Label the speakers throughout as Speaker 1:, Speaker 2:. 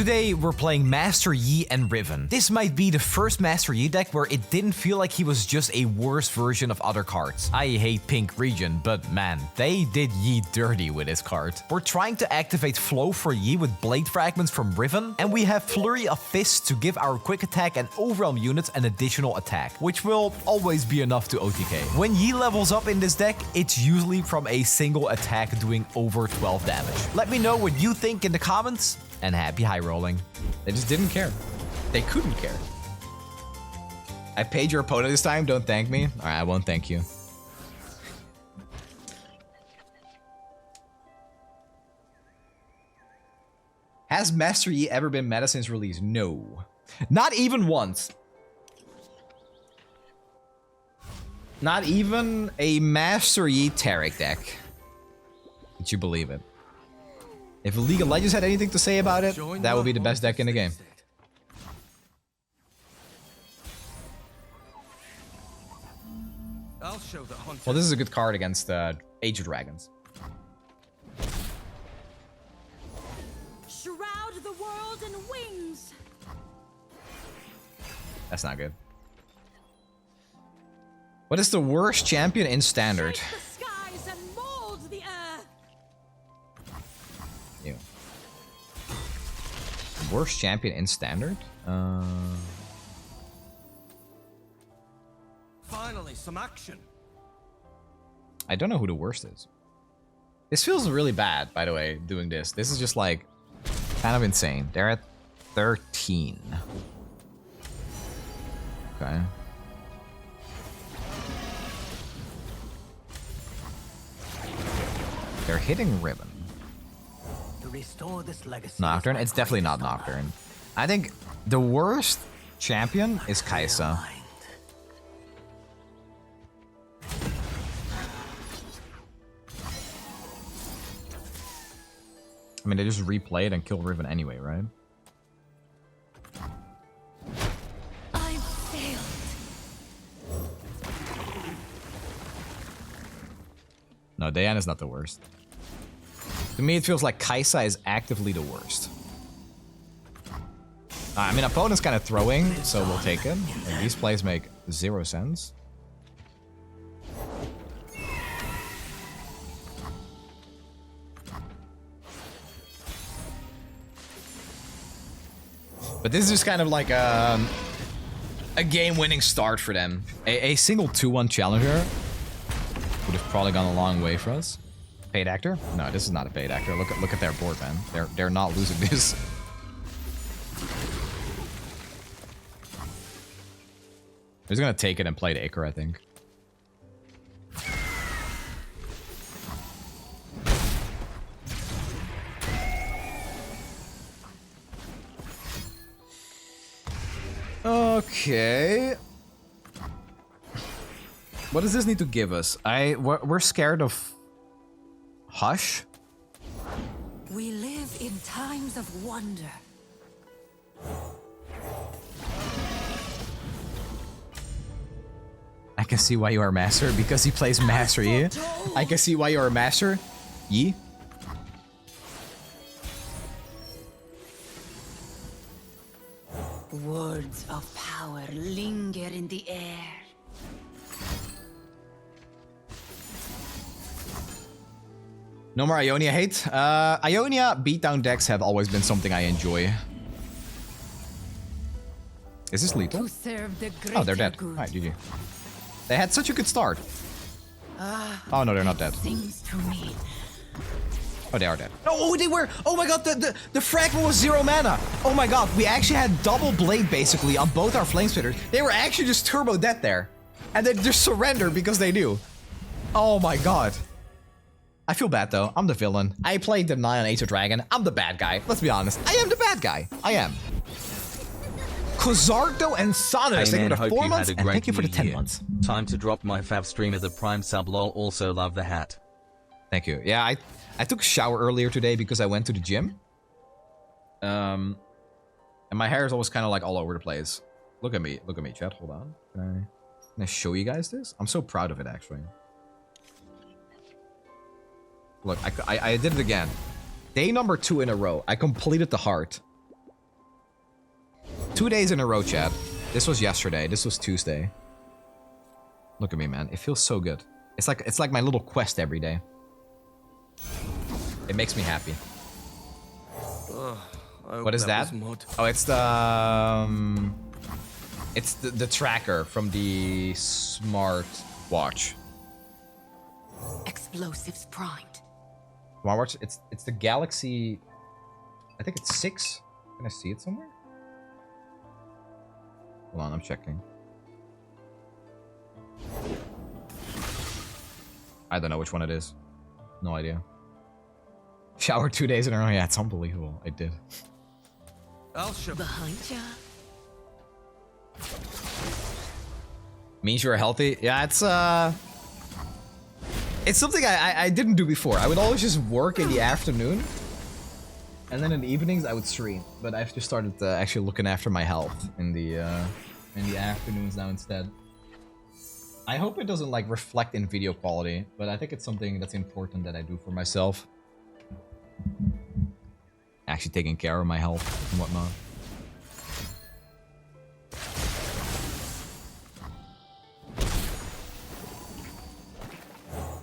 Speaker 1: Today we're playing Master Yi and Riven. This might be the first Master Yi deck where it didn't feel like he was just a worse version of other cards. I hate pink region, but man, they did Yi dirty with this card. We're trying to activate flow for Yi with blade fragments from Riven, and we have flurry of fists to give our quick attack and overwhelm units an additional attack, which will always be enough to OTK. When Yi levels up in this deck, it's usually from a single attack doing over 12 damage. Let me know what you think in the comments, and happy high rolling.
Speaker 2: They just didn't care. They couldn't care. I paid your opponent this time, don't thank me. Alright, I won't thank you. Has Master Yi ever been meta since release? No. Not even once. Not even a Master Yi Tarek deck. Would you believe it? If League of Legends had anything to say about it, that would be the best deck in the game. Well, this is a good card against Age of Dragons.
Speaker 3: Shroud the world in wings.
Speaker 2: That's not good. What is the worst champion in Standard?
Speaker 3: Shake the skies and mold the earth.
Speaker 2: Ew. Worst champion in Standard?
Speaker 4: Finally, some action.
Speaker 2: I don't know who the worst is. This feels really bad, by the way, doing this. This is just like kind of insane. They're at 13. Okay. They're hitting Riven.
Speaker 4: To restore this legacy.
Speaker 2: Nocturne? It's definitely not Nocturne. I think the worst champion is Kaisa. I mean, they just replay it and kill Riven anyway, right?
Speaker 3: I failed.
Speaker 2: No, Diana's not the worst. To me, it feels like Kaisa is actively the worst. I mean, opponent's kind of throwing, so we'll take it. And these plays make 0 sense. But this is just kind of like a game-winning start for them. A single 2-1 challenger would have probably gone a long way for us. Paid actor? No, this is not a paid actor. Look at their board, man. They're not losing this. He's gonna take it and play the Icar, I think. Okay. What does this need to give us? We're scared of Hush.
Speaker 3: We live in times of wonder.
Speaker 2: I can see why you are Master, because he plays Master Yi. I can see why you are Master Yi.
Speaker 3: Words of power linger in the air.
Speaker 2: No more Ionia hate. Ionia beatdown decks have always been something I enjoy. Is this lethal?
Speaker 3: To serve the
Speaker 2: Oh, they're dead.
Speaker 3: greater good.
Speaker 2: Alright, GG. They had such a good start. Oh no, they're not dead.
Speaker 3: Seems to me.
Speaker 2: Oh, they are dead. Oh, they were. Oh my god, the fragment was 0 mana. Oh my god, we actually had double blade basically on both our Flamespitters. They were actually just turbo dead there. And they just surrendered because they knew. Oh my god. I feel bad though. I'm the villain. I played Deny on Age of Dragon. I'm the bad guy. Let's be honest. I am the bad guy. I am. Kozardo and Sanas, thank you for the 4 months, and thank you for the 10 months.
Speaker 5: Time to drop my fav streamer the Prime sub lol, also love the hat.
Speaker 2: Thank you. Yeah, I took a shower earlier today because I went to the gym. And my hair is always kind of like all over the place. Look at me, chat. Hold on. Can I show you guys this? I'm so proud of it, actually. Look, I did it again. Day number 2 in a row. I completed the heart. 2 days in a row, chat. This was yesterday. This was Tuesday. Look at me, man. It feels so good. It's like my little quest every day. It makes me happy. What is that? Oh, it's the tracker from the smart watch.
Speaker 3: Explosives primed.
Speaker 2: Smartwatch. It's the Galaxy. I think it's 6. Can I see it somewhere? Hold on, I'm checking. I don't know which one it is. No idea. Showered 2 days in a row. Yeah, it's unbelievable. I did.
Speaker 4: I'll show.
Speaker 3: Behind ya.
Speaker 2: Means you're healthy. Yeah, it's something I didn't do before. I would always just work in the afternoon, and then in the evenings I would stream. But I've just started actually looking after my health in the afternoons now instead. I hope it doesn't like reflect in video quality, but I think it's something that's important that I do for myself. Actually taking care of my health and whatnot.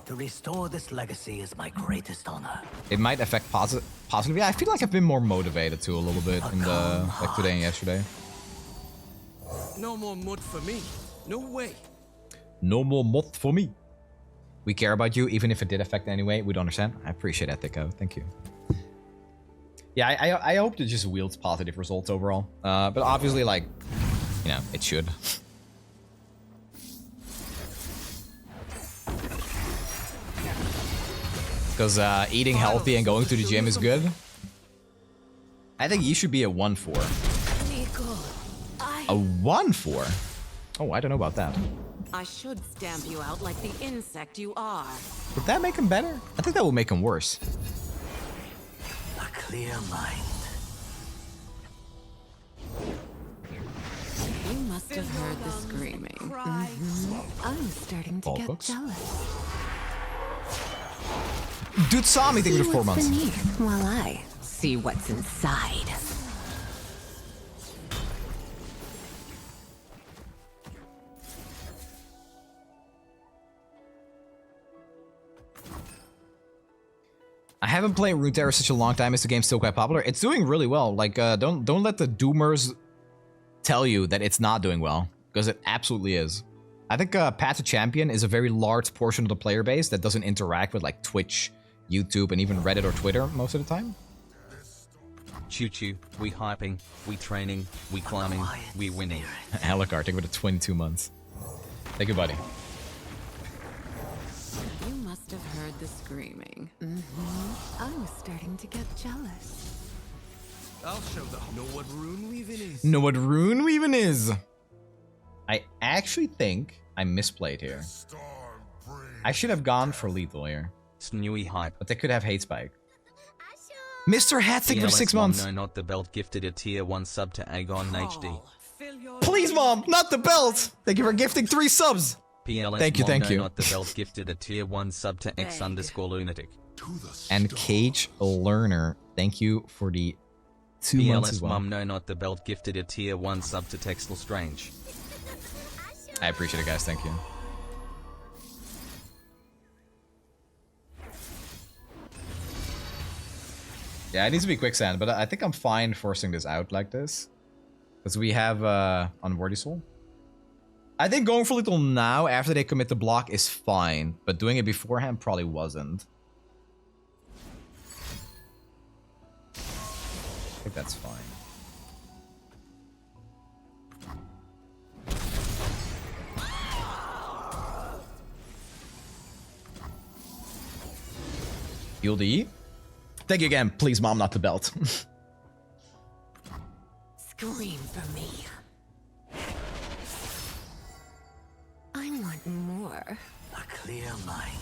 Speaker 4: To restore this legacy is my greatest honor.
Speaker 2: It might affect positively. I feel like I've been more motivated too a little bit in the like today and yesterday.
Speaker 4: No more mud for me. No way.
Speaker 2: No more mod for me. We care about you, even if it did affect anyway. We don't understand. I appreciate that, Thicko. Thank you. Yeah, I hope it just wields positive results overall. But obviously, like, you know, it should. Because eating healthy and going to the gym is good. I think you should be a 1-4. A 1-4? Oh, I don't know about that.
Speaker 3: I should stamp you out like the insect you are.
Speaker 2: Would that make him better? I think that would make him worse.
Speaker 4: A clear mind.
Speaker 3: You must have heard the screaming. I'm starting to get jealous.
Speaker 2: Dude saw me thinking for 4 months.
Speaker 3: Beneath, while I see what's inside.
Speaker 2: I haven't played Runeterra such a long time. Is the game still quite popular? It's doing really well. Like, don't let the doomers tell you that it's not doing well, because it absolutely is. I think Path to Champion is a very large portion of the player base that doesn't interact with like Twitch, YouTube, and even Reddit or Twitter most of the time.
Speaker 5: Choo-choo, we hyping, we training, we climbing, we winning.
Speaker 2: Alucard, with the 22 months. Thank you, buddy.
Speaker 3: You must have heard the screaming. I'm starting to get jealous.
Speaker 4: I'll show them. Know what rune weaving is.
Speaker 2: Know what rune weaving is? I actually think I misplayed here. I should have gone for lethal here.
Speaker 5: Snnuy hype.
Speaker 2: But they could have hate spike. Mr. Hatstick for 6 months.
Speaker 5: No, not the belt, gifted a tier 1 sub to Agon HD.
Speaker 2: Please, Mom, not the belt. Thank you for gifting 3 subs.
Speaker 5: PLS
Speaker 2: thank you, thank you.
Speaker 5: Not the belt, gifted a tier 1 sub to X_lunatic.
Speaker 2: And Cage Learner, thank you for the 2 months as well.
Speaker 5: Mum, no, not the belt, gifted a tier 1 sub to Texel Strange.
Speaker 2: I appreciate it, guys. Thank you. Yeah, it needs to be quicksand, but I think I'm fine forcing this out like this. Because we have Unworthy Soul. I think going for lethal now, after they commit the block, is fine. But doing it beforehand probably wasn't. I think that's fine. Heal the E. Thank you again. Please, Mom, not the belt.
Speaker 3: Scream for me. I want more.
Speaker 4: A clear mind.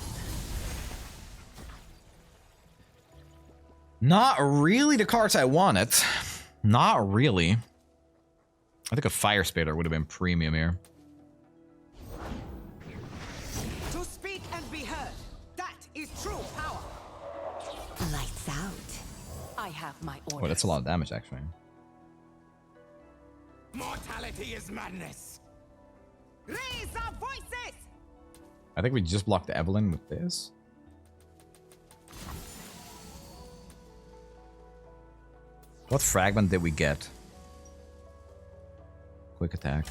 Speaker 2: Not really the cards I wanted. Not really. I think a Firespitter would have been premium here.
Speaker 6: To speak and be heard. That is true power.
Speaker 3: Lights out. I have my orders.
Speaker 2: Oh, that's a lot of damage, actually.
Speaker 4: Mortality is madness.
Speaker 6: Raise our voices!
Speaker 2: I think we just blocked the Evelyn with this. What fragment did we get? Quick attack.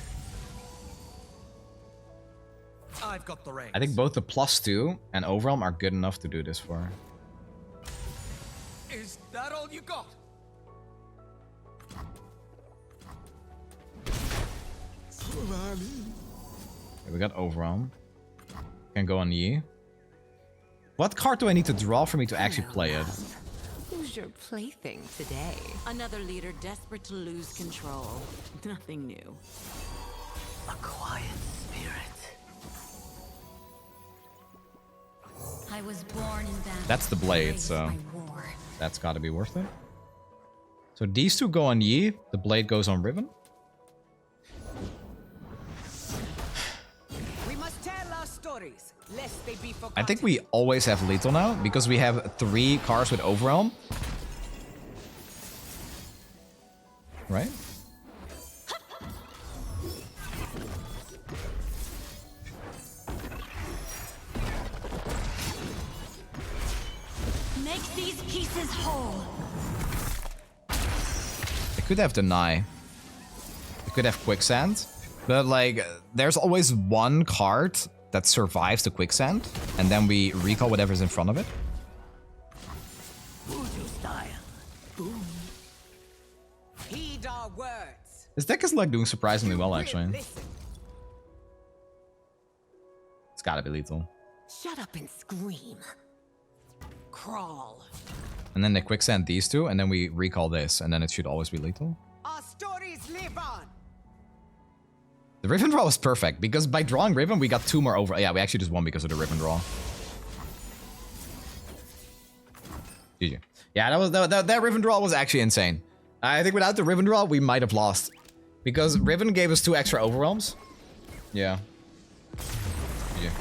Speaker 4: I've got the reins.
Speaker 2: I think both the +2 and overwhelm are good enough to do this for.
Speaker 4: Is that all you got?
Speaker 2: Okay, we got overwhelm. Can go on Yi. What card do I need to draw for me to actually play it?
Speaker 3: Who's your plaything today? Another leader desperate to lose control. Nothing new.
Speaker 7: A quiet spirit.
Speaker 8: I was born in battle.
Speaker 2: That's the blade, so
Speaker 8: raised by war.
Speaker 2: that's got to be worth it. So these two go on Yi. The blade goes on Riven.
Speaker 6: We must tell our stories, lest they be forgotten.
Speaker 2: I think we always have lethal now because we have 3 cards with overwhelm. Right?
Speaker 8: Make these pieces whole.
Speaker 2: I could have Deny. I could have Quicksand. But like, there's always one card that survives the Quicksand. And then we recall whatever's in front of it.
Speaker 7: Voodoo style. Boom.
Speaker 6: Heed our words.
Speaker 2: This deck is like doing surprisingly well, actually.
Speaker 6: Listen.
Speaker 2: It's gotta be lethal.
Speaker 3: Shut up and scream. Crawl.
Speaker 2: And then they Quicksand these two, and then we recall this, and then it should always be lethal.
Speaker 6: Our stories live on.
Speaker 2: The Riven draw was perfect, because by drawing Riven, we got 2 more over. Yeah, we actually just won because of the Riven draw. GG. Yeah, that Riven draw was actually insane. I think without the Riven draw, we might have lost. Because Riven gave us 2 extra overwhelms. Yeah. GG.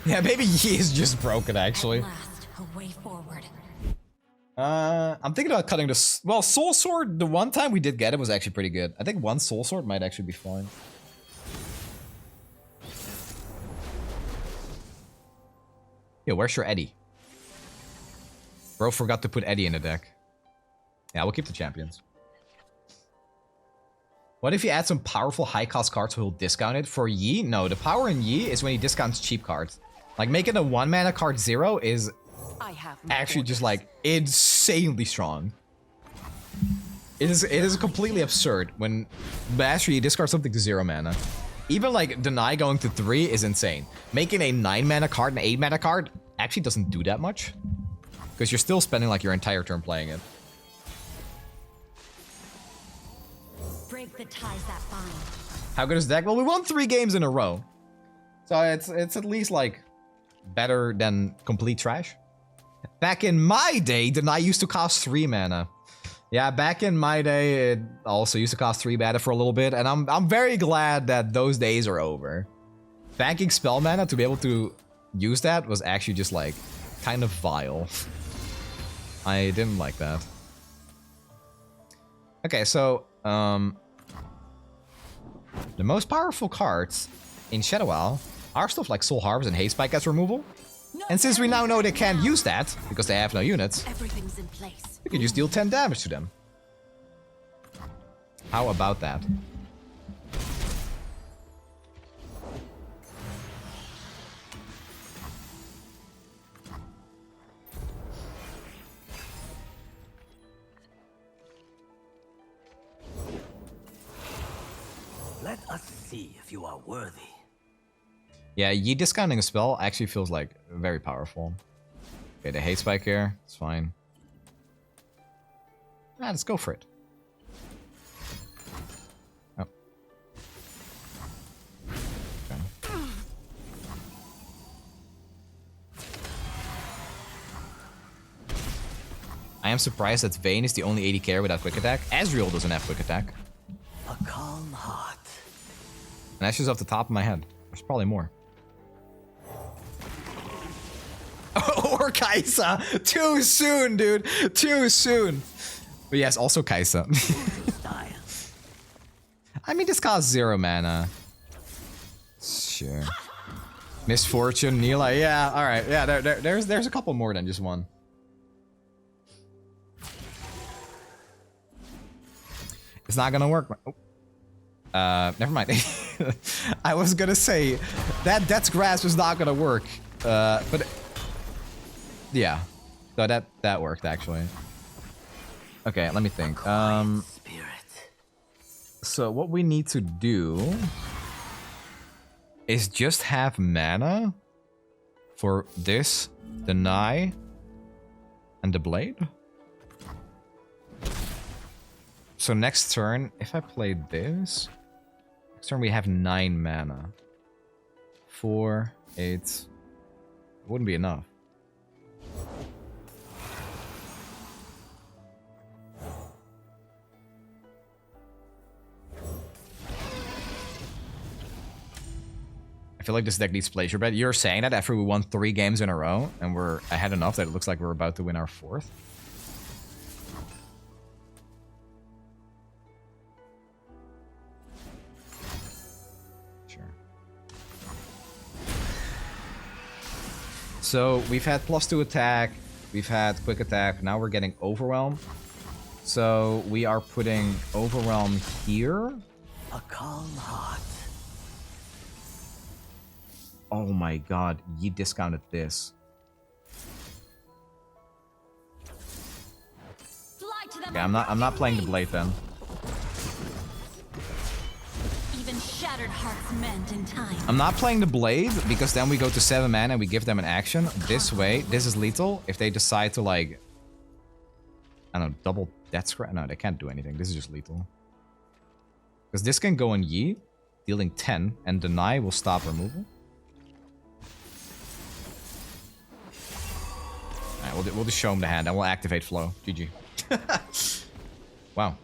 Speaker 2: Yeah, maybe Yi is just broken, actually.
Speaker 8: At last, a way forward.
Speaker 2: I'm thinking about cutting this. Well, Soul Sword, the one time we did get it was actually pretty good. I think 1 Soul Sword might actually be fine. Yo, where's your Eddie? Bro forgot to put Eddie in the deck. Yeah, we'll keep the champions. What if you add some powerful high-cost cards so he'll discount it? For Yi? No, the power in Yi is when he discounts cheap cards. Like, making a 1-mana card 0 is
Speaker 3: I have
Speaker 2: actually just like insanely strong. It is completely absurd when Master Yi discards something to 0 mana. Even like Deny going to 3 is insane. Making a 9-mana card and 8-mana card actually doesn't do that much. Because you're still spending like your entire turn playing it.
Speaker 8: Break the ties that bind.
Speaker 2: How good is the deck? Well, we won 3 games in a row. So it's at least like better than complete trash. Back in my day, Deny used to cost 3 mana. Yeah, back in my day, it also used to cost 3 mana for a little bit, and I'm very glad that those days are over. Banking spell mana to be able to use that was actually just like kind of vile. I didn't like that. Okay, so the most powerful cards in Shadow Isle are stuff like Soul Harvest and Haste Spike as removal. And since we now know they can't use that, because they have no units,
Speaker 8: Everything's in place.
Speaker 2: we could just deal 10 damage to them. How about that?
Speaker 7: Let us see if you are worthy.
Speaker 2: Yeah, Yi discounting a spell actually feels like very powerful. Okay, the Hate Spike here, it's fine. Ah, let's go for it. Oh. Okay. I am surprised that Vayne is the only AD carry without quick attack. Ezreal doesn't have quick attack.
Speaker 7: A calm heart.
Speaker 2: And that's just off the top of my head. There's probably more. Or Kaisa! Too soon, dude! Too soon! But yes, also Kaisa.
Speaker 7: Style.
Speaker 2: I mean, this costs 0 mana. Sure. Misfortune, Neela. Yeah, alright. Yeah, there's a couple more than just one. It's not gonna work. Oh. Never mind. I was gonna say that Death's Grasp is not gonna work. But yeah, so that worked actually. Okay, let me think. So what we need to do is just have mana for this, deny, and the blade. So next turn, if I play this, next turn we have 9 mana. 4, 8, wouldn't be enough. I feel like this deck needs Pleasure Bet. You're saying that after we won 3 games in a row and we're ahead enough that it looks like we're about to win our 4th? So we've had +2 attack, we've had quick attack, now we're getting overwhelm. So we are putting overwhelm here.
Speaker 7: A calm heart.
Speaker 2: Oh my god, you discounted this. Okay, I'm not playing the blade then.
Speaker 8: Shattered hearts mend in time.
Speaker 2: I'm not playing the blade because then we go to 7 mana and we give them an action. This way, this is lethal. If they decide to like, I don't know, double Death Scratch. No, they can't do anything. This is just lethal. Because this can go in Yi, dealing 10, and deny will stop removal. Alright, we'll just show him the hand and we'll activate flow. GG. Wow.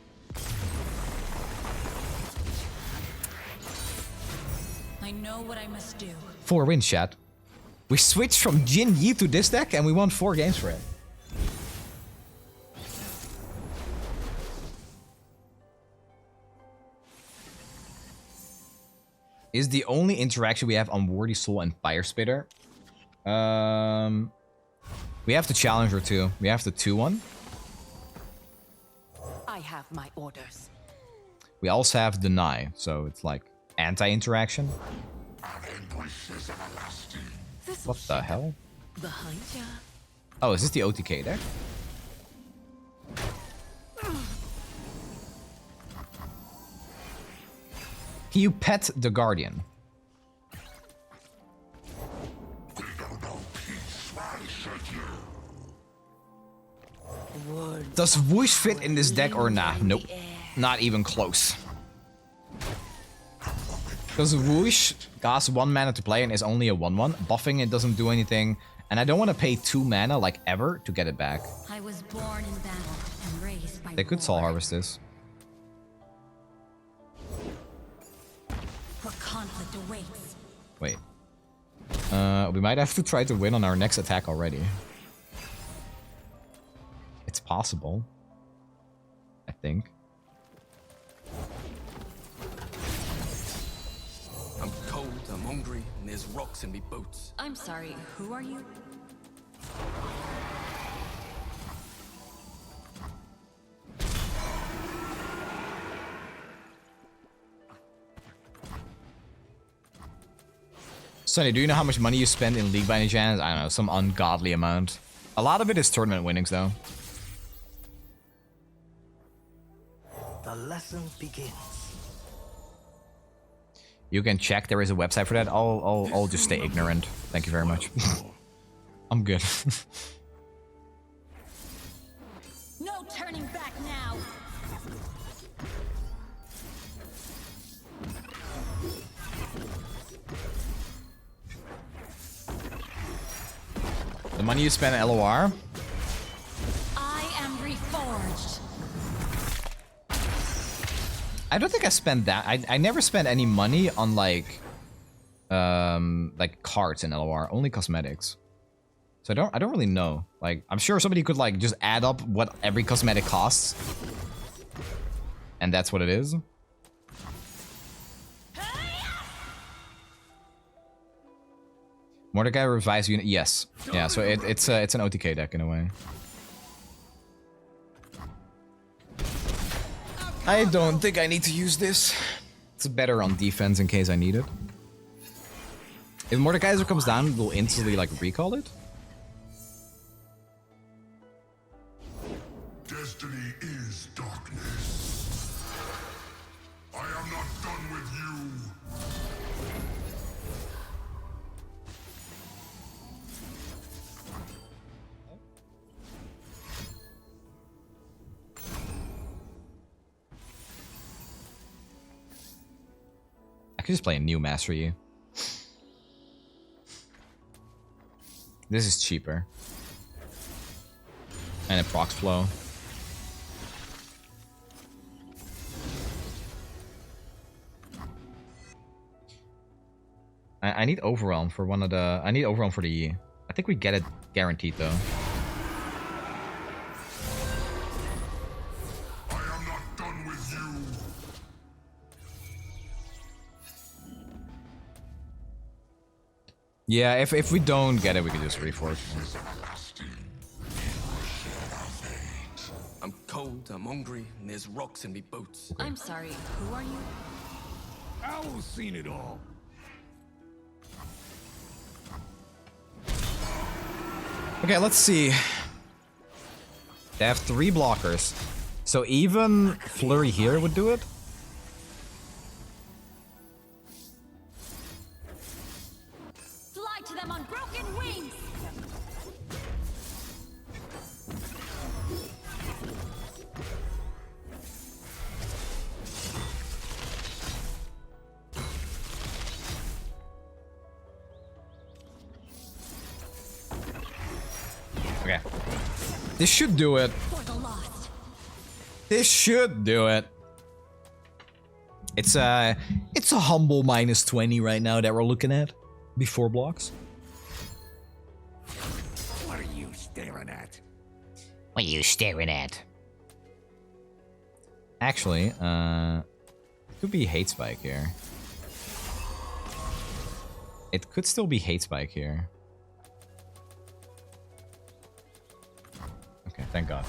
Speaker 8: I know what I must do.
Speaker 2: 4 wins, chat. We switched from Jin Yi to this deck and we won 4 games for it. Is the only interaction we have Unworthy Soul and Firespitter. We have the Challenger too. We have the 2-1.
Speaker 3: I have my orders.
Speaker 2: We also have Deny, so it's like anti-interaction. What the hell?
Speaker 3: Behind ya.
Speaker 2: Oh, is this the OTK deck? Can you pet the Guardian? Does Whoosh fit in this deck or nah? Nope. Not even close. Because Whoosh costs 1 mana to play and is only a 1/1. Buffing it doesn't do anything. And I don't want to pay 2 mana like ever to get it back.
Speaker 8: I was born in battle and raised by
Speaker 2: They could Soul Harvest this.
Speaker 8: What conflict awaits?
Speaker 2: Wait. We might have to try to win on our next attack already. It's possible. I think.
Speaker 4: I'm cold, I'm hungry, and there's rocks in me boots.
Speaker 8: I'm sorry, who are you?
Speaker 2: Sonny, do you know how much money you spend in League by any chance? I don't know, some ungodly amount. A lot of it is tournament winnings though.
Speaker 7: The lesson begins.
Speaker 2: You can check, there is a website for that. I'll just stay ignorant. Thank you very much. I'm good.
Speaker 8: No turning back now.
Speaker 2: The money you spend at LOR?
Speaker 8: I am reforged.
Speaker 2: I don't think I spent that. I never spent any money on like cards in LOR, only cosmetics. So I don't really know. Like, I'm sure somebody could like just add up what every cosmetic costs. And that's what it is. Mordecai revives unit. Yes. Yeah, so it's an OTK deck in a way. I don't think I need to use this. It's better on defense in case I need it. If Mordekaiser comes down, we'll instantly like recall it.
Speaker 9: Destiny is darkness. I am not done with you.
Speaker 2: I could just play a new Master Yi. This is cheaper. And it procs flow. I need overwhelm for one of the... I need overwhelm for the Yi. I think we get it guaranteed though.
Speaker 9: I am not done with you.
Speaker 2: Yeah, if we don't get it, we can just reforce.
Speaker 4: I'm cold, I'm hungry, and there's rocks in me boots.
Speaker 8: I'm sorry, who are you?
Speaker 9: Owl's seen it all.
Speaker 2: Okay, let's see. They have 3 blockers. So even Flurry here would do it?
Speaker 8: Fly to them on broken wings!
Speaker 2: Okay. This should do it.
Speaker 8: For the lost.
Speaker 2: This should do it. It's a humble -20 right now that we're looking at. Before blocks.
Speaker 9: What are you staring at?
Speaker 1: What are you staring at?
Speaker 2: Actually, it could be Hate Spike here. It could still be Hate Spike here. Okay, thank God.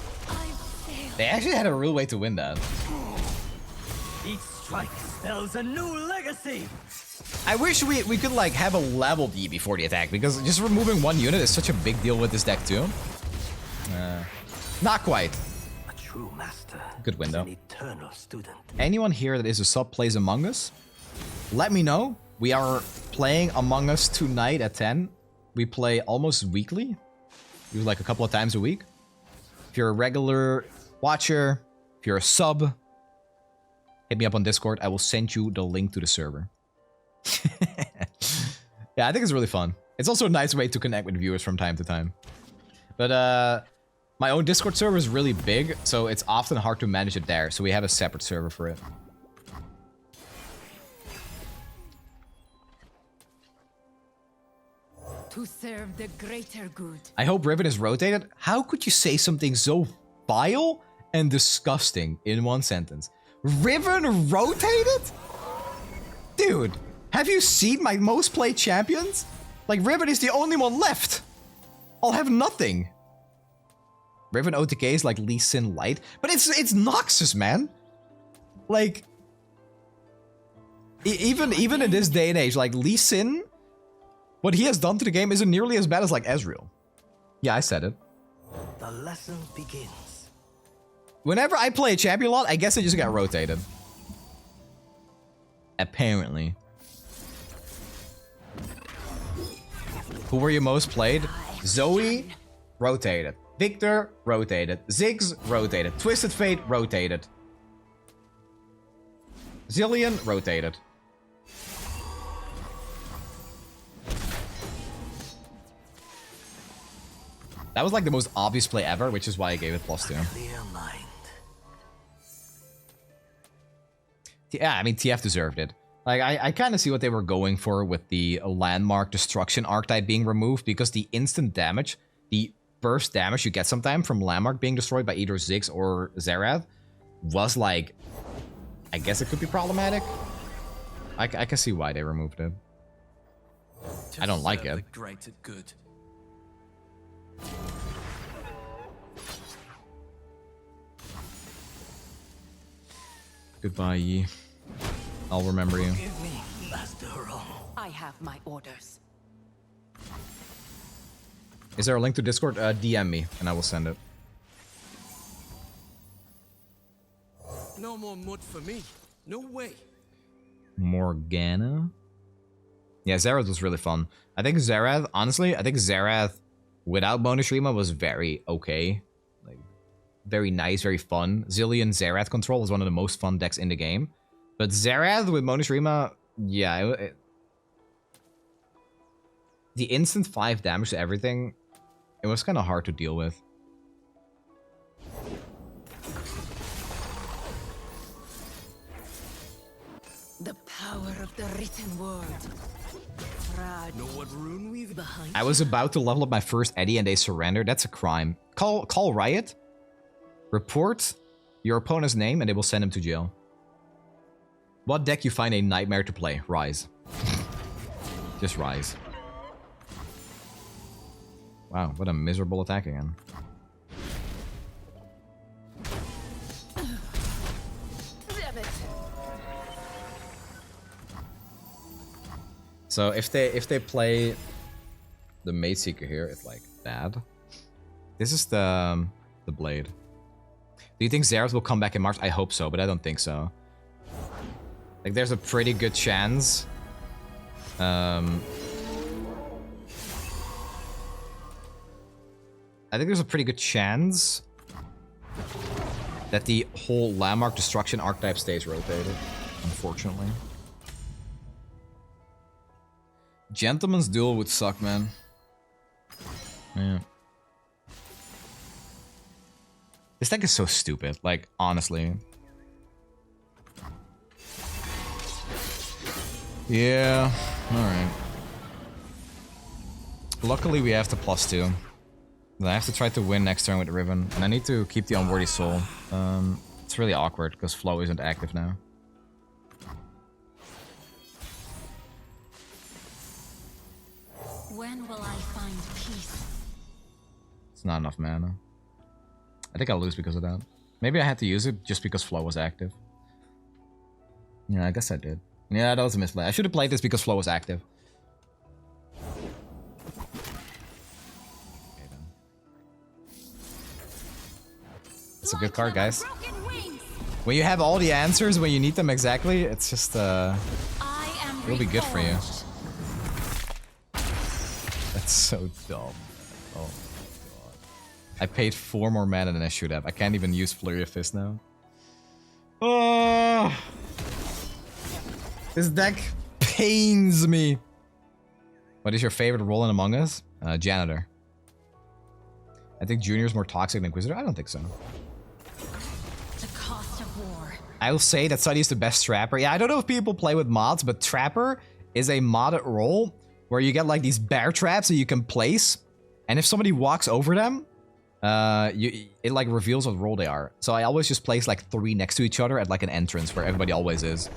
Speaker 2: They actually had a real way to win that.
Speaker 7: Each strike spells a new legacy.
Speaker 2: I wish we could like have a leveled Yi before the attack, because just removing 1 unit is such a big deal with this deck too. Not quite.
Speaker 7: A true master.
Speaker 2: Good window.
Speaker 7: Is an eternal student.
Speaker 2: Anyone here that is a sub plays Among Us, let me know. We are playing Among Us tonight at 10. We play almost weekly. We do like a couple of times a week. If you're a regular watcher, if you're a sub, hit me up on Discord. I will send you the link to the server. Yeah, I think it's really fun. It's also a nice way to connect with viewers from time to time. But my own Discord server is really big, so it's often hard to manage it there. So we have a separate server for it.
Speaker 3: To serve the greater good.
Speaker 2: I hope Riven is rotated. How could you say something so vile and disgusting in one sentence? Riven rotated? Dude, have you seen my most played champions? Like, Riven is the only one left. I'll have nothing. Riven OTK is like Lee Sin Light, but it's Noxus, man. Like, even in this day and age, like Lee Sin, what he has done to the game isn't nearly as bad as like Ezreal. Yeah, I said it.
Speaker 7: The lesson begins.
Speaker 2: Whenever I play a champion a lot, I guess I just got rotated. Apparently. Who were you most played? Zoe, rotated. Victor, rotated. Ziggs, rotated. Twisted Fate, rotated. Zillion, rotated. That was like the most obvious play ever, which is why I gave it +2.
Speaker 7: Clear mind.
Speaker 2: Yeah, I mean, TF deserved it. Like, I kind of see what they were going for with the landmark destruction archetype being removed, because the instant damage, the burst damage you get sometime from landmark being destroyed by either Ziggs or Xerath was like, I guess it could be problematic. I can see why they removed it. I don't like
Speaker 4: serve
Speaker 2: it.
Speaker 4: The greater good.
Speaker 2: Goodbye, Yi. I'll remember you.
Speaker 7: Give me, Master Wrong.
Speaker 3: I have my orders.
Speaker 2: Is there a link to Discord? DM me, and I will send it.
Speaker 4: No more mud for me. No way.
Speaker 2: Morgana? Yeah, Zerath was really fun. I think Zerath, honestly, I think Zerath without bonus Rima was very okay. Like, very nice, very fun. Zillion Zerath control was one of the most fun decks in the game. But Zerath with bonus Rima, yeah, the instant 5 damage to everything, it was kind of hard to deal with.
Speaker 3: The power of the written word.
Speaker 4: Know what rune we've behind?
Speaker 2: I was about to level up my first Eddie and they surrendered. That's a crime. Call Riot. Report your opponent's name and they will send him to jail. What deck you find a nightmare to play? Rise. Just Rise. Wow, what a miserable attack again. So if they play the Mate Seeker here, it's like bad. This is the blade. Do you think Zerath will come back in March? I hope so, but I don't think so. Like there's a pretty good chance. I think there's a pretty good chance that the whole Landmark Destruction archetype stays rotated, unfortunately. Gentleman's Duel would suck, man. Yeah. This deck is so stupid, like, honestly. Yeah, alright. Luckily, we have the +2. I have to try to win next turn with Riven, and I need to keep the Unworthy Soul. It's really awkward, because Flow isn't active now.
Speaker 8: When will I find peace?
Speaker 2: It's not enough mana. I think I'll lose because of that. Maybe I had to use it just because Flow was active. Yeah, I guess I did. Yeah, that was a misplay. I should have played this because Flow was active. Okay, then. It's a good card, guys. When you have all the answers, when you need them exactly, it's just, it'll be good for you. That's so dumb. Oh my god. I paid 4 more mana than I should have. I can't even use Flurry of Fist now. Oh, this deck pains me. What is your favorite role in Among Us? Janitor. I think Junior's more toxic than Inquisitor. I don't think so.
Speaker 8: The cost of war.
Speaker 2: I will say that Sunny is the best Trapper. Yeah, I don't know if people play with mods, but Trapper is a modded role where you get like these bear traps that you can place, and if somebody walks over them, it like reveals what role they are. So I always just place like 3 next to each other at like an entrance where everybody always is.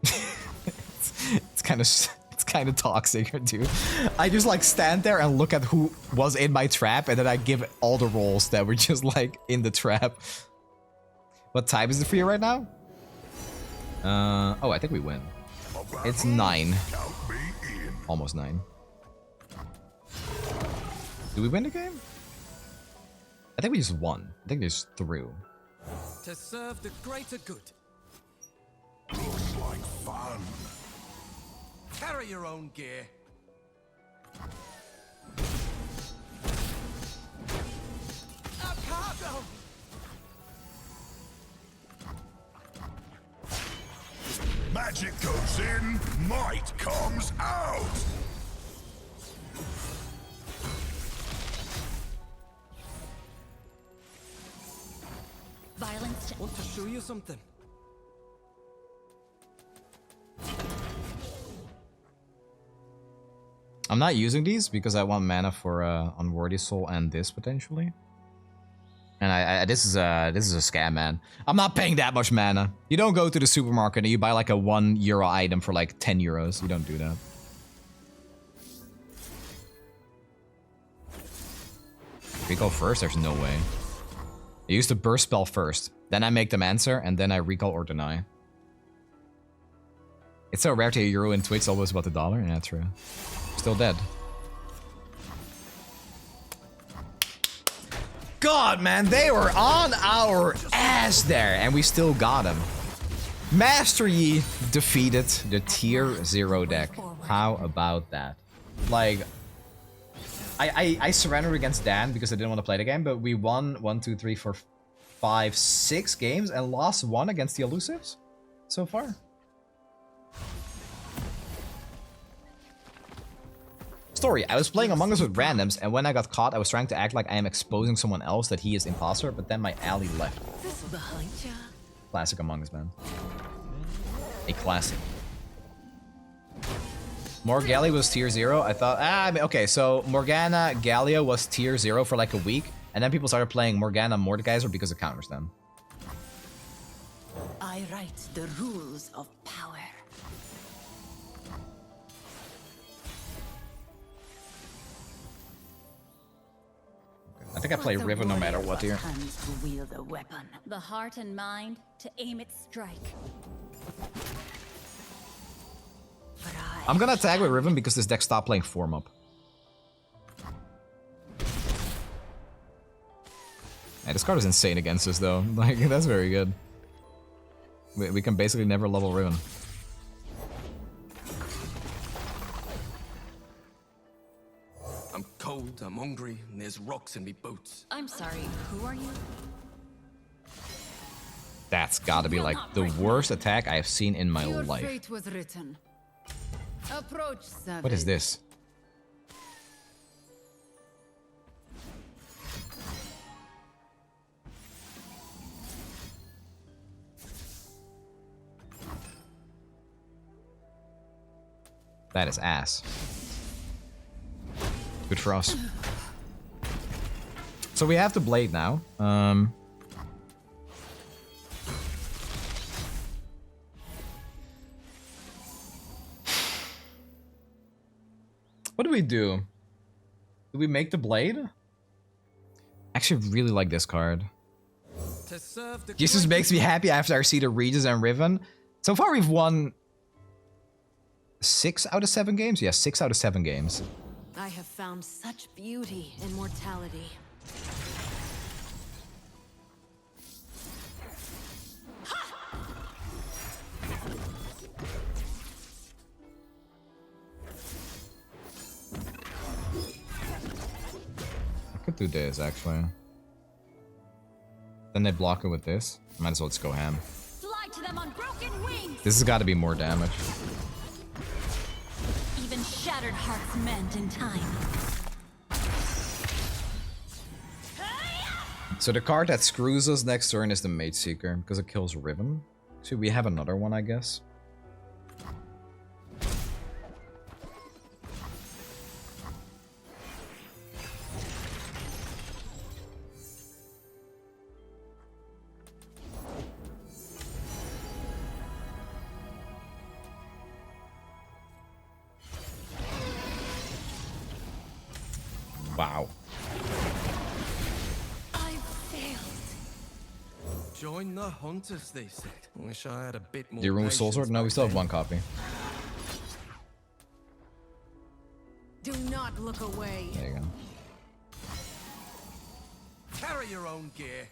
Speaker 2: it's kind of toxic, dude. I just like stand there and look at who was in my trap, and then I give all the roles that were just like in the trap. What time is it for you right now? Oh, I think we win. It's 9. Almost 9. Did we win the game? I think we just won. I think we just threw.
Speaker 4: To serve the greater good.
Speaker 9: Looks like fun.
Speaker 4: Carry your own gear. A cargo!
Speaker 9: Magic goes in, might comes out.
Speaker 8: Violence.
Speaker 4: Want to show you something?
Speaker 2: I'm not using these because I want mana for Unworthy Soul and this potentially. And this is a scam, man. I'm not paying that much mana. You don't go to the supermarket and you buy like a €1 item for like 10 euros. You don't do that. Recall first? There's no way. I use the burst spell first. Then I make them answer, and then I recall or deny. It's so rare to hear Euro in Twitch always about the dollar. Yeah, true. Still dead. God, man, they were on our ass there, and we still got him. Master Yi defeated the tier 0 deck. How about that? Like, I surrendered against Dan because I didn't want to play the game, but we won 1, 2, 3, 4, 5, 6 games and lost 1 against the elusives so far. Story, I was playing Among Us with randoms, and when I got caught, I was trying to act like I am exposing someone else that he is imposter, but then my ally left. Classic Among Us, man. A classic. Morgali was tier 0. I thought, okay, so Morgana, Galio was tier 0 for like a week, and then people started playing Morgana Mordekaiser because it counters them.
Speaker 3: I write the rules of power.
Speaker 2: I think I play Riven no matter what here.
Speaker 3: To wield a weapon.
Speaker 8: The heart and mind to aim its strike.
Speaker 2: I'm gonna tag with Riven because this deck stopped playing form up. Hey, this card is insane against us though. Like, that's very good. We can basically never level Riven.
Speaker 4: I'm cold, I'm hungry, and there's rocks in me boots.
Speaker 8: I'm sorry, who are you?
Speaker 2: That's gotta be like the worst attack I have seen in my
Speaker 3: Your
Speaker 2: life.
Speaker 3: fate was written. Approach, savage.
Speaker 2: What is this? That is ass. Good for us. So we have the blade now. What do we do? Do we make the blade? I actually really like this card.
Speaker 4: To serve the
Speaker 2: Jesus makes me happy after I see the Regis and Riven. So far we've won 6 out of 7 games? Yeah, 6 out of 7 games.
Speaker 3: I have found such beauty in mortality.
Speaker 2: I could do this, actually. Then they block it with this. Might as well just go ham.
Speaker 8: Fly to them on broken wings.
Speaker 2: This has got to be more damage.
Speaker 8: Even shattered hearts mend in time.
Speaker 2: So the card that screws us next turn is the Mage Seeker, because it kills Riven. So we have another one, I guess. Wow.
Speaker 3: I failed.
Speaker 4: Join the hunters, they said. Wish I had a bit more.
Speaker 2: Do you remove Soul Sword? No, we still have 1 copy.
Speaker 3: Do not look away.
Speaker 2: There you go.
Speaker 4: Carry your own gear.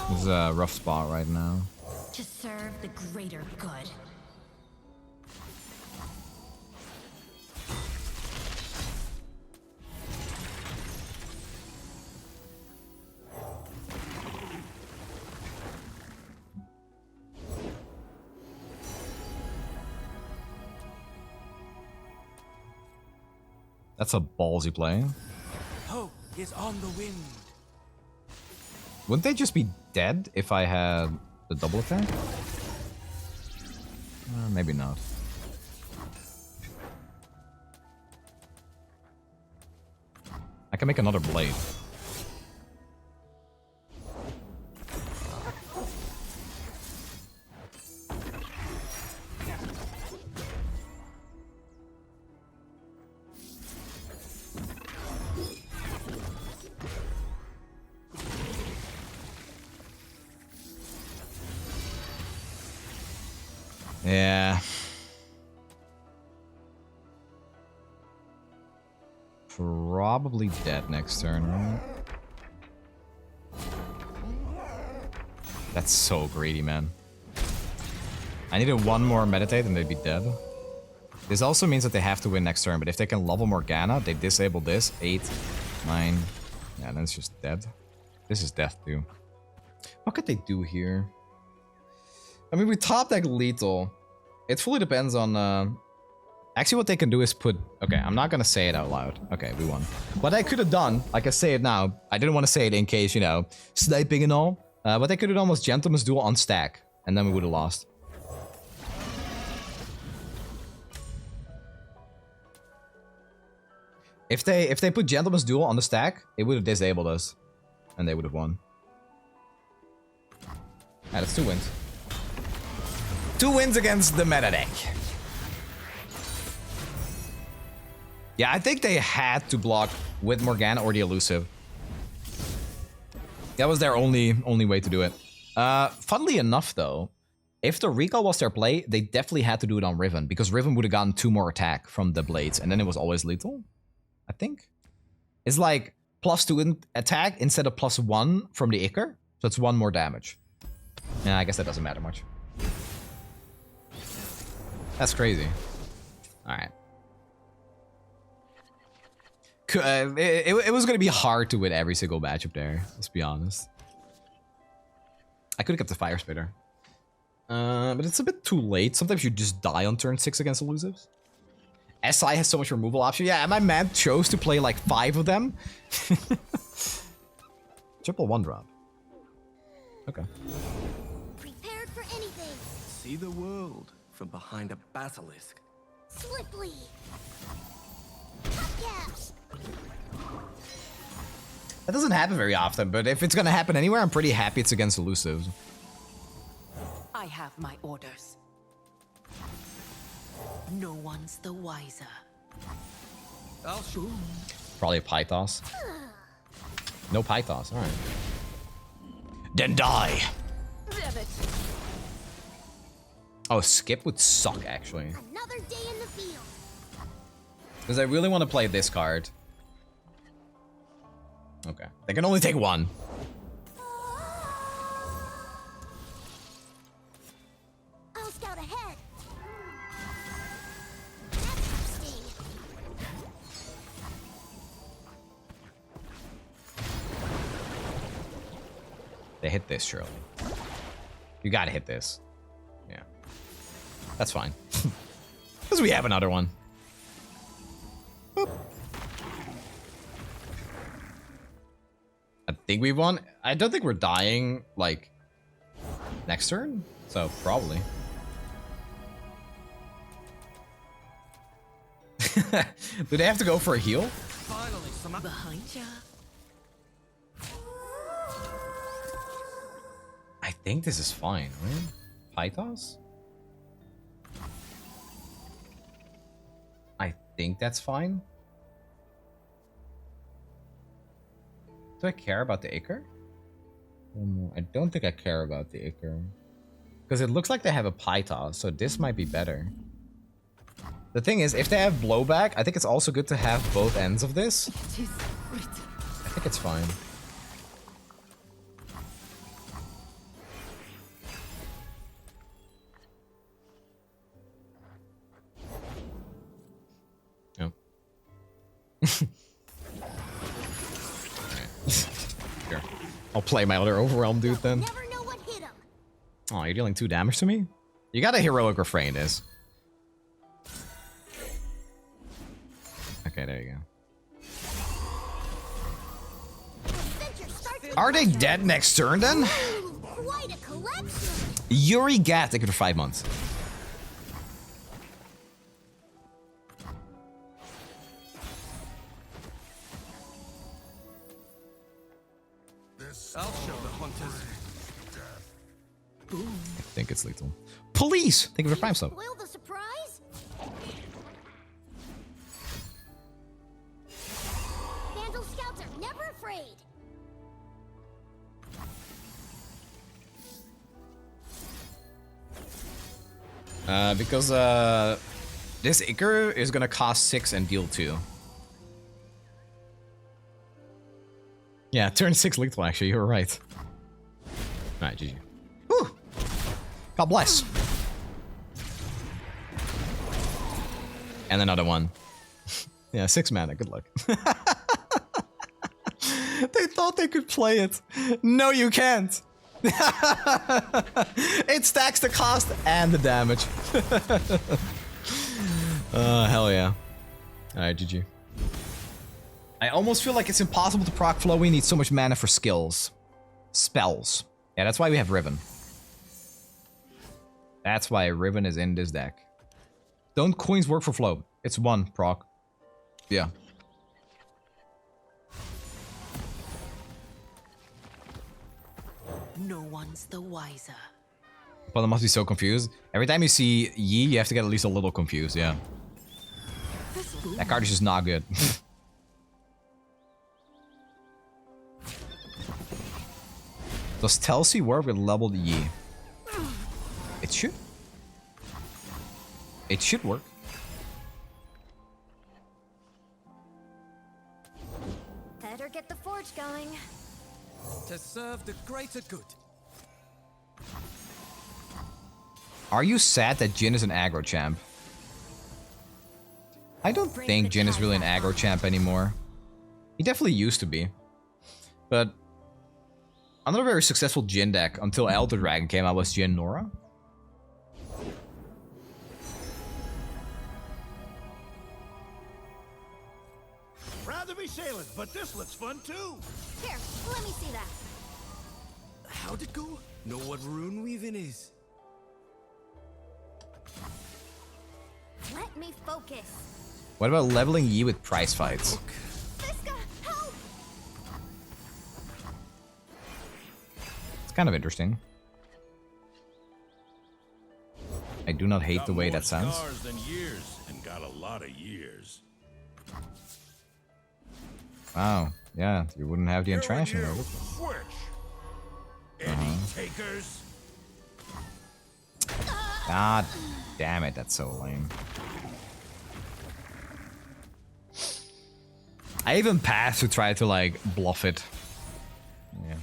Speaker 2: This is a rough spot right now.
Speaker 8: To serve the greater good.
Speaker 2: That's a ballsy play.
Speaker 4: Hope is on the wind.
Speaker 2: Wouldn't they just be dead if I had the double attack? Maybe not. I can make another blade. Yeah. Probably dead next turn, right? That's so greedy, man. I needed one more meditate and they'd be dead. This also means that they have to win next turn, but if they can level Morgana, they disable this. 8, 9. Yeah, then it's just dead. This is death too. What could they do here? I mean, we top deck lethal. It fully depends on... Actually, what they can do is put... Okay, I'm not gonna say it out loud. Okay, we won. What I could have done, I can say it now. I didn't want to say it in case, you know, sniping and all. But they could have done was Gentleman's Duel on stack. And then we would have lost. If they put Gentleman's Duel on the stack, it would have disabled us. And they would have won. Yeah, that's 2 wins. 2 wins against the meta deck. Yeah, I think they had to block with Morgana or the elusive. That was their only way to do it. Funnily enough, though, if the recall was their play, they definitely had to do it on Riven, because Riven would have gotten 2 more attack from the blades, and then it was always lethal. I think. It's like +2 in attack instead of +1 from the Icar, so it's 1 more damage. Yeah, I guess that doesn't matter much. That's crazy. Alright. It was going to be hard to win every single matchup there, let's be honest. I could have kept the Firespitter. But it's a bit too late. Sometimes you just die on turn 6 against elusives. SI has so much removal option. Yeah, and my man chose to play like 5 of them. Triple 1-drop. Okay.
Speaker 10: Prepared for anything.
Speaker 4: See the world from behind a basilisk.
Speaker 10: Swiftly. Gaps.
Speaker 2: That doesn't happen very often, but if it's gonna happen anywhere, I'm pretty happy it's against elusives.
Speaker 3: I have my orders. No one's the wiser.
Speaker 4: I'll show.
Speaker 2: Probably a Pythos. No Pythos, alright. Then die! Oh, skip would suck, actually.
Speaker 10: Another day in the field.
Speaker 2: Because I really want to play this card. Okay. They can only take 1.
Speaker 10: I'll scout ahead. That's interesting.
Speaker 2: They hit this, surely. You gotta hit this. Yeah. That's fine. Because we have another one. Boop. I think we won. I don't think we're dying, like, next turn. So, probably. Do they have to go for a heal?
Speaker 4: Finally, some
Speaker 3: Behind ya.
Speaker 2: I think this is fine, right? Pythos? I think that's fine. Do I care about the Icar? I don't think I care about the Icar. Because it looks like they have a Pythos, so this might be better. The thing is, if they have blowback, I think it's also good to have both ends of this. I think it's fine. Oh. Here. I'll play my other overwhelm dude then.
Speaker 10: Never know what hit him.
Speaker 2: Oh, you're dealing 2 damage to me? You got a heroic refrain this. Okay, there you go. Are they dead next turn then?
Speaker 10: Quite a collection.
Speaker 2: Yuri Gat, take it for 5 months.
Speaker 4: I'll show the hunters.
Speaker 2: I think it's lethal. Police! Thank you for Prime Sub.
Speaker 10: Spoil the surprise. Vandal scouts are never afraid.
Speaker 2: Because this Icar is gonna cost 6 and deal 2. Yeah, turn 6 lethal actually, you were right. Alright, GG. Whew. God bless. And another one. Yeah, 6 mana, good luck. They thought they could play it. No, you can't. It stacks the cost and the damage. Hell yeah. Alright, GG. I almost feel like it's impossible to proc flow. We need so much mana for skills. Spells. Yeah, that's why we have Riven. That's why Riven is in this deck. Don't coins work for flow? It's 1 proc. Yeah.
Speaker 3: No one's the wiser.
Speaker 2: But I must be so confused. Every time you see Yi, you have to get at least a little confused, yeah. That card is just not good. Does Telsi work with leveled Yi? It should. It should work.
Speaker 10: Better get the forge going.
Speaker 4: To serve the greater good.
Speaker 2: Are you sad that Jhin is an aggro champ? I don't think Jhin is really an aggro champ anymore. He definitely used to be. But another very successful Jhin deck until Elder Dragon came out was Jhin Nora.
Speaker 7: Rather be sailing, but this looks fun too.
Speaker 10: Here, let me see that.
Speaker 4: How'd it go? Know what rune weaving is?
Speaker 10: Let me focus.
Speaker 2: What about leveling Yi with prize fights?
Speaker 10: Fiska, help!
Speaker 2: It's kind of interesting. I do not hate the way that sounds.
Speaker 9: Scars than years, and got a lot of years.
Speaker 2: Wow, yeah, you wouldn't have the entrenching.
Speaker 9: Switch. Any takers?
Speaker 2: God damn it, that's so lame. I even passed to try to like bluff it. Yeah.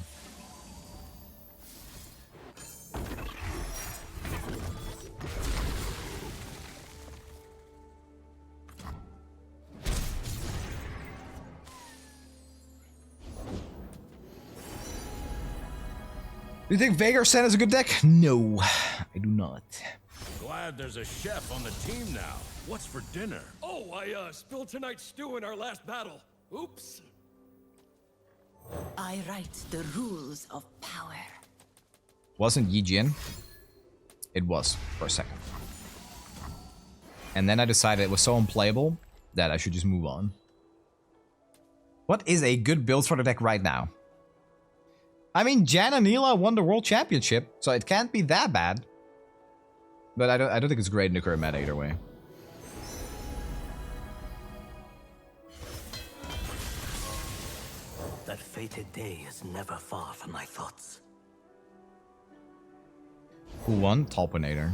Speaker 2: Do you think Veigar Sen is a good deck? No, I do not.
Speaker 9: Glad there's a chef on the team now. What's for dinner?
Speaker 4: Oh, I spilled tonight's stew in our last battle. Oops.
Speaker 3: I write the rules of power.
Speaker 2: Wasn't Yi Jin? It was, for a second. And then I decided it was so unplayable that I should just move on. What is a good build for the deck right now? I mean, Jan and Neela won the World Championship, so it can't be that bad. But I don't think it's great in the current meta either way.
Speaker 7: That fated day is never far from my thoughts.
Speaker 2: Who won? Talpinator.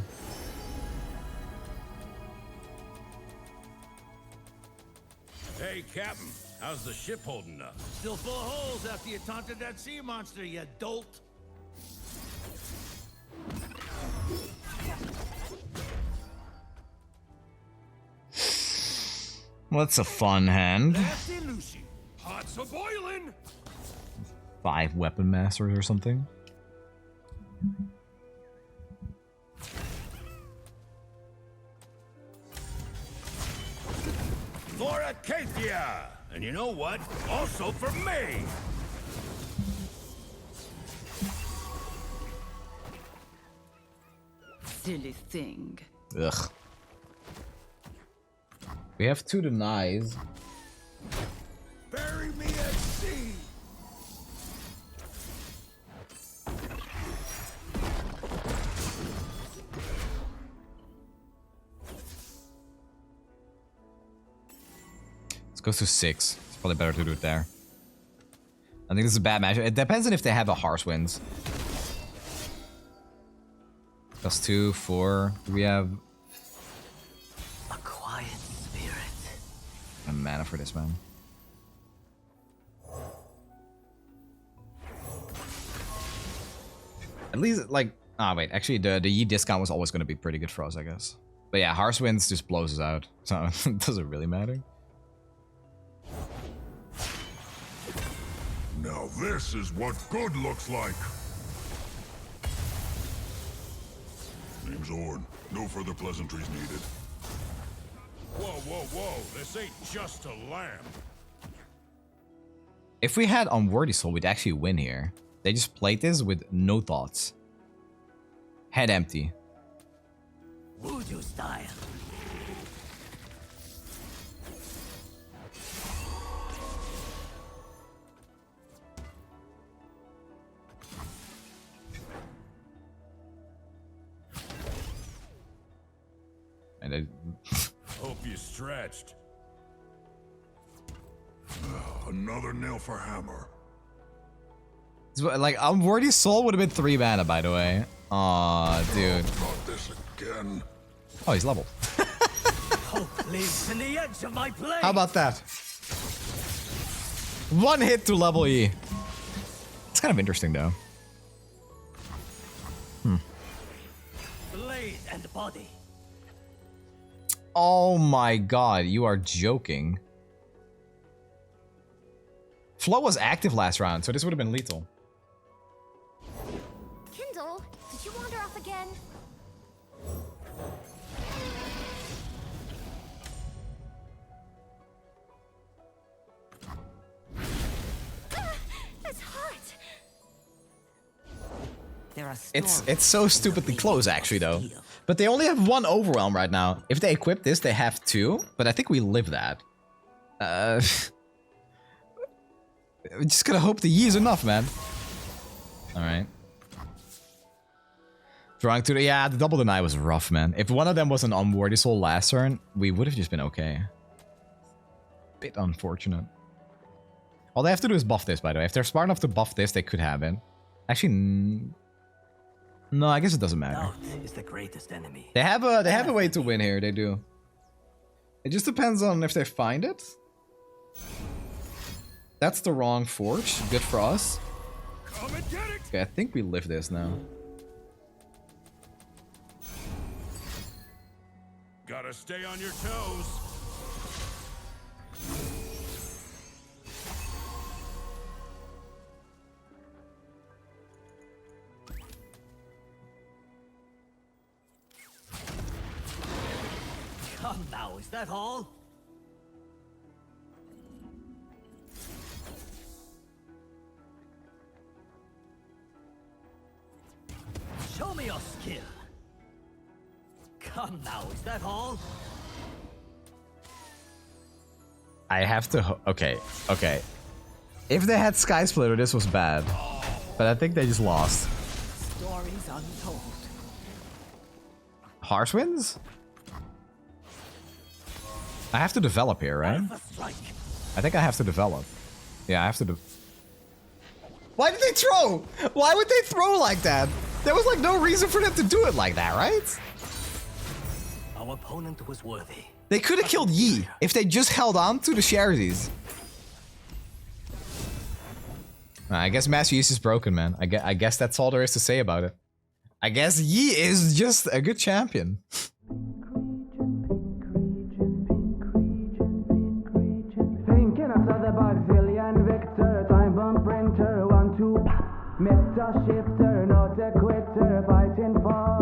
Speaker 9: Hey, Captain, how's the ship holding up?
Speaker 7: Still full of holes after you taunted that sea monster, you dolt.
Speaker 2: What's a fun hand?
Speaker 9: Nasty Lucy. Hot's a boiling.
Speaker 2: 5 weapon masters or something.
Speaker 9: For Acacia! And you know what? Also for me!
Speaker 3: Silly thing.
Speaker 2: Ugh. We have 2 denies.
Speaker 9: Bury me at sea!
Speaker 2: Let's go to 6. It's probably better to do it there. I think this is a bad matchup. It depends on if they have a Harsh Winds. +2, 4. Do we have
Speaker 6: A quiet spirit.
Speaker 2: a mana for this, man? At least, like... Ah, wait. Actually, the Yi discount was always going to be pretty good for us, I guess. But yeah, Harsh Winds just blows us out. So it doesn't really matter.
Speaker 9: Now this is what good looks like. Name's Orn. No further pleasantries needed.
Speaker 7: Whoa, whoa, whoa. This ain't just a lamb.
Speaker 2: If we had Unworthy Soul, we'd actually win here. They just played this with no thoughts. Head empty.
Speaker 6: Voodoo style.
Speaker 2: And I...
Speaker 7: Hope you stretched.
Speaker 9: Another nail for hammer.
Speaker 2: Like, Unworthy Soul would have been 3 mana, by the way. Aw, dude.
Speaker 9: Not this again.
Speaker 2: Oh, he's leveled.
Speaker 6: Hope lives in the edge of my blade.
Speaker 2: How about that? 1 hit to level E. It's kind of interesting, though.
Speaker 6: Blade and body.
Speaker 2: Oh my god, you are joking. Flow was active last round, so this would have been lethal.
Speaker 10: Kindle, did you wander off again? It's hot.
Speaker 6: There are
Speaker 2: It's so stupidly close, actually, though. But they only have 1 overwhelm right now. If they equip this, they have 2. But I think we live that. We just gotta hope the Yi is enough, man. Alright. Drawing to the... Yeah, the double deny was rough, man. If one of them was an Unworthy Soul last turn, we would have just been okay. Bit unfortunate. All they have to do is buff this, by the way. If they're smart enough to buff this, they could have it. Actually... No, I guess it doesn't matter.
Speaker 6: Doubt is the greatest enemy.
Speaker 2: They have a way to win here, they do. It just depends on if they find it. That's the wrong forge. Good for us.
Speaker 7: Come and get it.
Speaker 2: Okay, I think we live this now.
Speaker 7: Gotta stay on your toes.
Speaker 6: Come now, is that all? Show me your skill. Come now, is that all?
Speaker 2: I have to... Okay, okay. If they had Sky Splitter, this was bad. But I think they just lost.
Speaker 6: Stories untold.
Speaker 2: Harsh Winds? I have to develop here, right? I think I have to develop. Yeah, I have to Why did they throw? Why would they throw like that? There was like no reason for them to do it like that, right?
Speaker 6: Our opponent was worthy.
Speaker 2: They could have killed Yi if they just held on to the Charities. I guess Master Yi is broken, man. I guess that's all there is to say about it. I guess Yi is just a good champion.
Speaker 11: Thinking outside the box, Zillion Victor, time bomb printer, 1, 2, meta shifter, not a quitter, fighting for